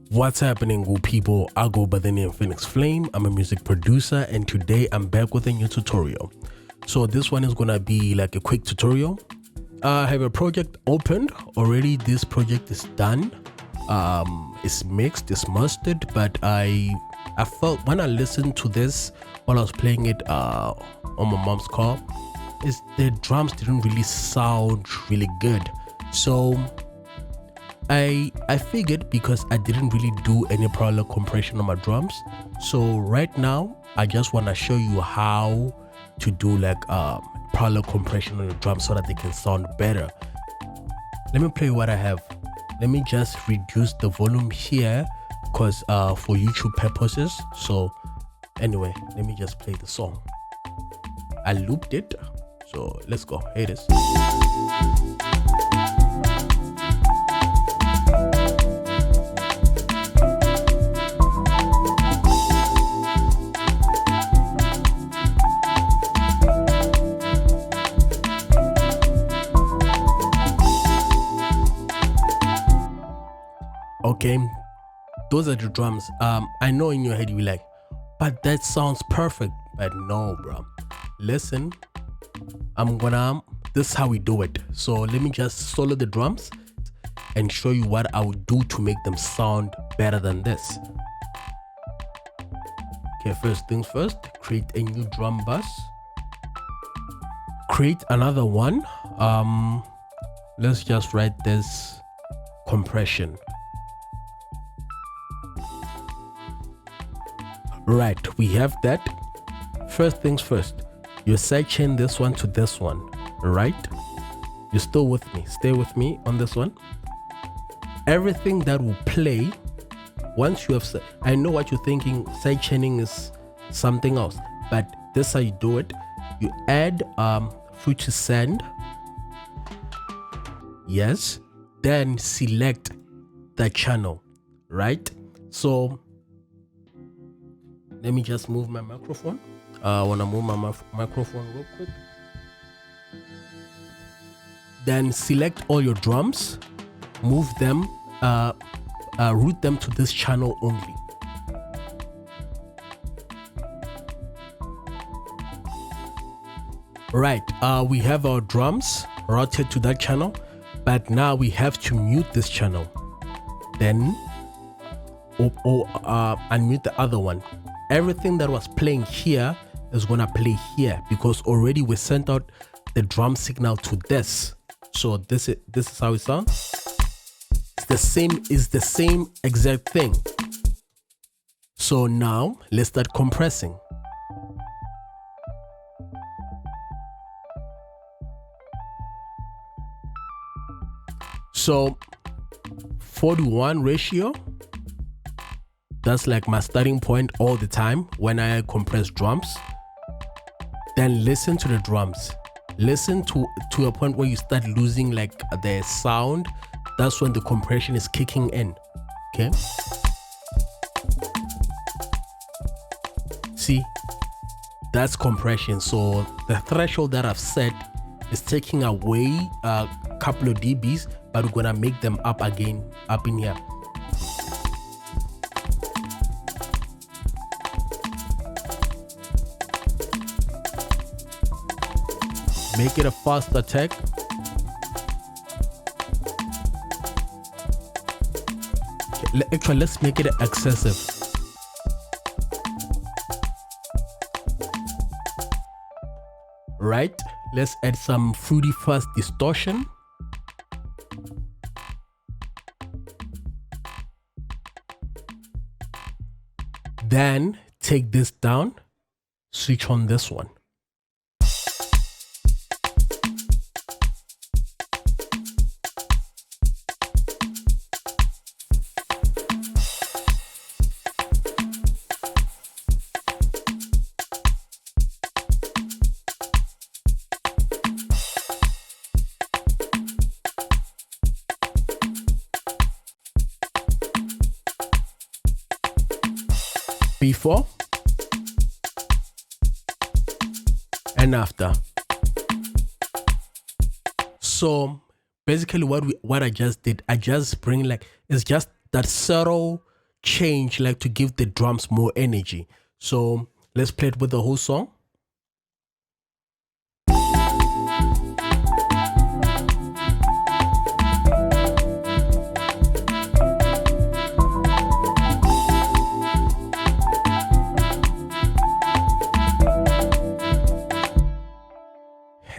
What's happening, good people? I go by the name Phoenix Flame. I'm a music producer, and today I'm back with a new tutorial. So this one is gonna be like a quick tutorial. I have a project opened already. This project is done. It's mixed, it's mastered, but I felt when I listened to this while I was playing it on my mom's car, the drums didn't really sound really good. So I figured, because I didn't really do any parallel compression on my drums, so right now I just want to show you how to do like parallel compression on the drums so that they can sound better. Let me play what I have. Let me just reduce the volume here because for YouTube purposes. So anyway, let me just play the song. I looped it, so let's go. Here it is. Okay, those are the drums. I know in your head you're like, but that sounds perfect. But no, bro. Listen, this is how we do it. So let me just solo the drums and show you what I would do to make them sound better than this. Okay, first things first, create a new drum bus. Create another one. Let's just write this compression. Right, we have that. First things first, you sidechain this one to this one, right? You're still with me, stay with me on this one. Everything that will play, once you have, I know what you're thinking, sidechaining is something else, but this is how you do it. You add future send, yes, then select the channel, right? So let me just move my microphone. I want to move my microphone real quick. Then select all your drums, move them, route them to this channel only. Right, we have our drums routed to that channel, but now we have to mute this channel. Then unmute the other one. Everything that was playing here is gonna play here because already we sent out the drum signal to this. So this is how it sounds. It's the same exact thing. So now let's start compressing. So 41 ratio. That's like my starting point all the time when I compress drums. Then listen to the drums. Listen to a point where you start losing like the sound. That's when the compression is kicking in. Okay. See, that's compression. So the threshold that I've set is taking away a couple of dBs, but we're gonna make them up again up in here. Make it a fast attack. Okay, actually, let's make it excessive. Right, let's add some fruity fast distortion. Then take this down, switch on this one. Before and after. So basically what I just did, I just bring like, it's just that subtle change, like to give the drums more energy. So let's play it with the whole song.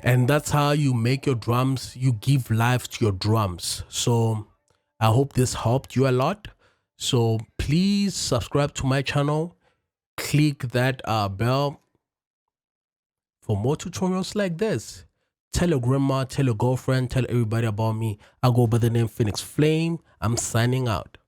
And that's how you make your drums, you give life to your drums. So I hope this helped you a lot. So please subscribe to my channel, click that bell for more tutorials like this. Tell your grandma, tell your girlfriend, tell everybody about me. I go by the name Phoenix Flame. I'm signing out.